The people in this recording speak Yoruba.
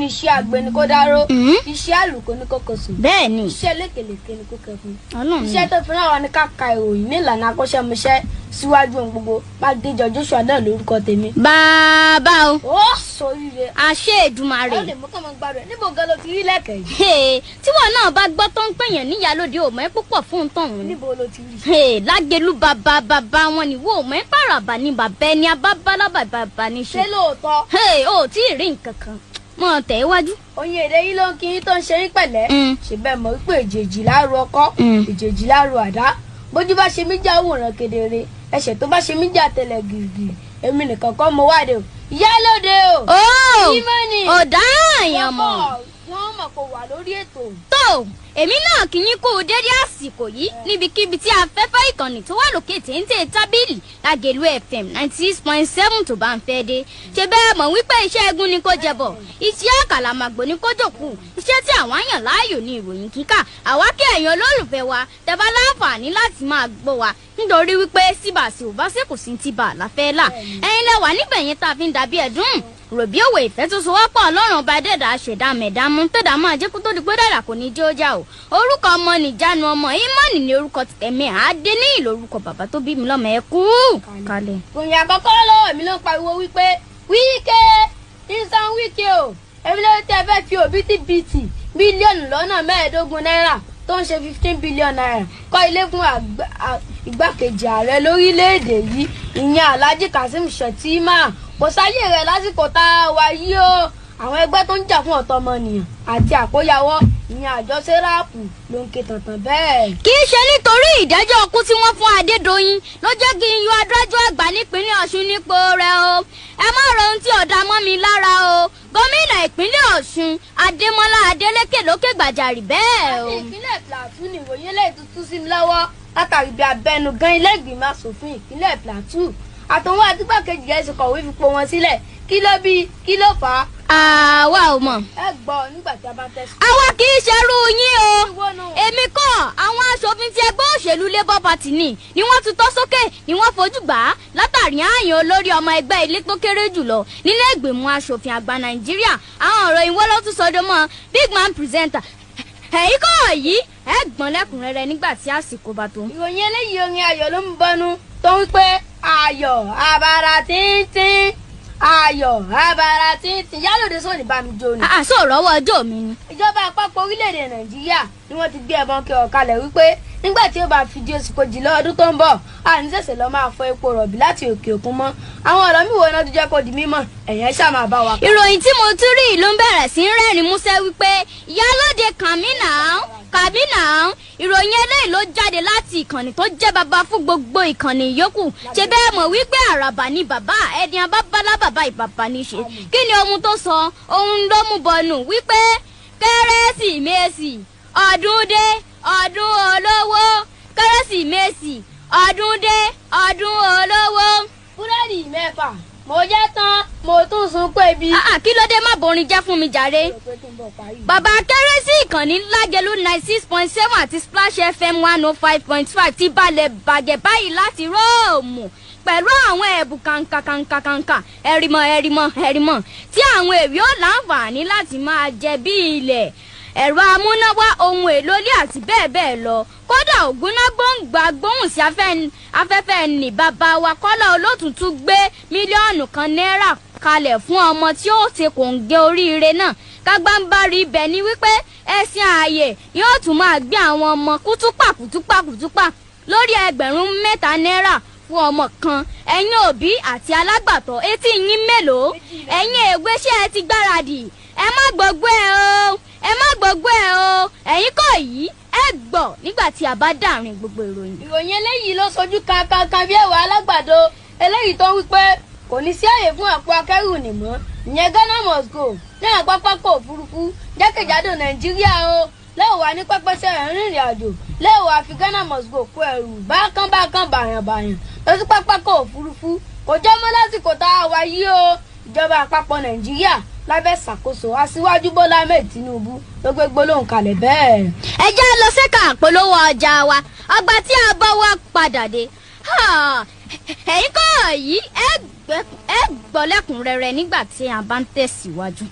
ní iṣẹ́ àgbẹ̀ ni kó dáró iṣẹ́ àlùkò ní kó kọsùn bẹ́ẹ̀ ni iṣẹ́ lékelèké ni kó kẹfún iṣẹ́ tó fi náà wà ní káka ìròyìn ní ìlànà akọ́ṣẹ́mọṣẹ́ síwájú ohun gbogbo Bádéjọ Joshua náà lórúkọ tèmi. bàbá o. ó sóríire. àṣẹ Èdùmàrè. ó lè mú kọ́mọ gbàdúrà níbo gan ló ti rí lẹ́kẹ̀ẹ́ yìí. tíwọ náà bá gbọ́ tó ń pèèyàn níyàlóde ò mọ̀ ẹ́ púpọ̀ fún tọ̀hún. níbo ló ti rí. Lágẹ̀lú bàbá wọn ni wò mọ̀ ẹ́ pàràbà ni bàbá ẹni abábálábà bàbá ní ṣe. ṣé lóòótọ́. ó tí ì rí nǹkan kan mọ̀ tẹ̀ iwájú. oyin èdè yìí ló ń kí tó ń ṣe yín pẹ̀lẹ́. ṣe bẹ́ẹ̀ mọ̀ wípé èjèèjì láàrú ọkọ́ èjèèjì láàrú àdá bójú bá ṣe mí já òwòrán kedere ẹsẹ̀ tó bá ṣe mí já tẹ̀lẹ̀ gìrìgìrì èmi nìkan kọ́ mo wáde o ìyálóde o. ìmọ̀ni ọ̀dà àyàn mọ̀. wọ́n mọ̀ kó wà lórí ètò. tó èmi náà kì í yín kú dédé àsìkò yìí níbikíbi tí afẹ́fẹ́ ìkànnì tó wà lókè téńté tábìlì Lágẹ̀lú FM 96.7 tó bá ń fẹ́ dé. ṣe bẹ́ẹ̀ mọ̀ wípé iṣẹ́ egun ni kò jẹbọ̀ iṣẹ́ àkàlàmàgbò ni kò jòkù iṣẹ́ tí àwọn àyàn láàyò ní ìròyìn kíkà àwa kí ẹ̀yin olólùfẹ́ wa tẹ́bá láǹfààní láti máa gbọ́ wa nítorí wípé síbàsí ò bá ṣèkù sí ti bà láfẹ́ là ẹ̀yin lẹ́wà níbẹ̀ yẹn tá a fi ń dàbí ẹ̀dùn ròbí òwe ìfẹ́ tó sowọ́pọ̀ ọlọ́run ọba dẹ́dà ṣẹ̀dá mẹ̀dámú tẹ̀dá máa jẹ́ kó tó di pé dàdà kò ní jẹ́ ó já o orúkọ ọmọ nìjánu ọmọ ìmọ̀nì ní orúkọ tẹ̀mí àádé ní ìlú orúkọ bàbá tó bí mi lọ́mọ ẹ kú kalẹ̀. ròyìn àkọ́kọ́ lọ́wọ́ mi ló ń pariwo wípé Wíkẹ́ ìsan Wíkẹ́ o èmi ló tẹ́ fẹ́ fi òbítíbitì mílíọ̀nù lọ́nà mẹ́ẹ̀ẹ́dógún náírà tó ń ṣe 15 billion naira kọ́ ilé fún igbákejì ààrẹ lórílẹ̀‐èdè yìí ìyẹn Alhaji Kazeem Shettima kò sáyé rẹ̀ lásìkò tá a wà yìí o àwọn ẹgbẹ́ tó ń jà fún ọ̀tọ̀ ọmọnìyàn àti àkóyawọ́ ìyẹn àjọ sẹ́ráàpù ló ń ké tàntàn bẹ́ẹ̀. kì í ṣe nítorí ìdájọ́ ọkú tí wọ́n fún Adédoyin ló jẹ́ kí n yọ adájọ́ àgbà nípínlẹ̀ Ọ̀ṣun nípò rẹ̀ o ẹ má ro ohun tí ọ̀dà mọ́ mi lára o gómìnà ìpínlẹ̀ Ọ̀ṣun Adémọ́lá Adélékè lókè gbàjarì bẹ́ẹ̀ o. àti ìpínlẹ̀ Plateau ni ìròyìn eléyìí tuntun sí mi lọ́wọ́ látàrí bí abẹnugan ilé ìgbìmọ̀ asòfin ìpínlẹ̀ Plateau àtọwọ́ àtìgbàkejì rẹ̀ ṣe kọ̀wé fipò wọn sílẹ̀ kí ló bí kí ló fà á. àwa ò mọ̀. ẹ gbọ́ nígbà tí a bá tẹ̀sí. àwa kì í ṣerú yín o èmi kọ́ àwọn aṣòfin tí ẹgbẹ́ òṣèlú Labour Party ni wọ́n tún tọ́ sókè ni wọ́n fojú gbà á látàrí àyàn olórí ọmọ ẹgbẹ́ ilé tó kéré jùlọ nílé ìgbìmọ̀ aṣòfin àgbà Nàìjíríà àwọn ọ̀rọ̀ ìwọ́ ló tún sọdọ́ mọ́ big man presenter èyí kọ́ yìí ẹ gbọ́n lẹ́kùnrẹ́rẹ́ nígbà tí àsìkò bá tó. ìròyìn eléyìí orin ayọ̀ ló ń bọnu tó ń pé ayọ̀ abara tíntín ayọ̀ abara tíntín yálòdì sóòní bá mi jó ni. àṣọ rọwọ́ ọjọ́ mi ni. ìjọba àpapọ̀ orílẹ̀-èdè Nàìjíríà ni wọ́n ti gbé ẹ̀bọn kí ọ̀kalẹ̀ wípé nígbà tí ó bá fi di oṣù kejìlá ọdún tó ń bọ̀ àní ṣẹ̀ṣẹ̀ lọ máa fọ epo rọ̀bì láti òkè òkun mọ́ àwọn ọ̀rọ̀ mi wo iná tó jẹ́ kó di mímọ̀ ẹ̀yẹn ṣáà máa bá wa. ìròyìn tí mo tún rí ló ń bẹ̀rẹ̀ sí rẹ́rìn músẹ́ wípé ìyálóde kàmínà ìròyìn eléyìí ló jáde láti ìkànnì tó jẹ́ bàbá fún gbogbo ìkànnì yòókù ṣe bẹ́ẹ̀ mọ̀ wípé àràbà ni bàbá ẹni abábálá bàbá ìbàbá ní ṣe kí ni ohun tó sọ ohun ló mú bọnù wípé Kérésìmesì ọdún dé ọdún olówó Kérésìmesì ọdún dé ọdún olówó. búrẹ́dì mẹ́fà mo jẹ́ tán mo tún sun pé bí. kí ló dé má borin jẹ́ fún mi jàre. bàbá kérésì ìkànnì Lágẹ̀lú 96.7 àti Splash FM 105.5 ti balẹ̀ bàgẹ́ báyìí láti Róòmù pẹ̀lú àwọn ẹ̀bùn kàǹkà ẹ̀rìmọ̀ tí àwọn èwe ó láǹfààní láti máa jẹ bí ilẹ̀ ẹ̀rọ amúnáwá ohun èlò ilé àti bẹ́ẹ̀ bẹ́ẹ̀ lọ kódà ògúnná gbòǹgbà gbóhùn sí afẹ́fẹ́ ní bàbá wa Kọ́lá Olótùtù gbé mílíọ̀nù kan náírà kalẹ̀ fún ọmọ tí ó ṣe kòǹgẹ́ oríire náà kágbáǹbárí ibẹ̀ ni wípé ẹ̀sìn ààyè yóò tún máa gbé àwọn ọmọ kútúpà lórí 3 náírà fún ọmọ kan ẹ̀yin òbí àti alágbàtọ́ etí yín mélòó ẹ̀yin èwe ṣé ẹ ti gbáradì ẹ má gbogbo ẹ o ẹ̀yin kọ́ yìí ẹ gbọ́ nígbà tí a bá dàrin gbogbo ìròyìn. ìròyìn eléyìí ló sojú kankan bí ẹ̀wà alágbàdo eléyìí tó wípé kò ní sí àyè fún àpò akẹ́rù nìmọ́ ìyẹn Ghana must go ní àpapọ̀ òfurufú jákèjádò Nàìjíríà o lẹ́wọ̀ wá ní pẹ́pẹ́sẹ̀ rìnrìn àjò lẹ́wọ̀ wá fi Ghana must go kó ẹrù bákan bàyàn lọ sí pápákọ̀ òfurufú kò jẹ́ mọ́ lásìkò tá a wá yìí o ìjọba àpapọ̀ Nàìjíríà lábẹ́ ṣàkóso aṣíwájú Bọ́lá Ahmed Tinubu ló gbé gbólóhùn kalẹ̀ bẹ́ẹ̀. ẹ jẹ́ lọ ṣẹ́ka àpolówó ọjà wa ọgbà tí a bá wá padà dé ẹ̀yin kọ́ yìí ẹ gbọ́ lẹ́kùnrẹ́rẹ́ nígbà tí a bá ń tẹ̀síwájú.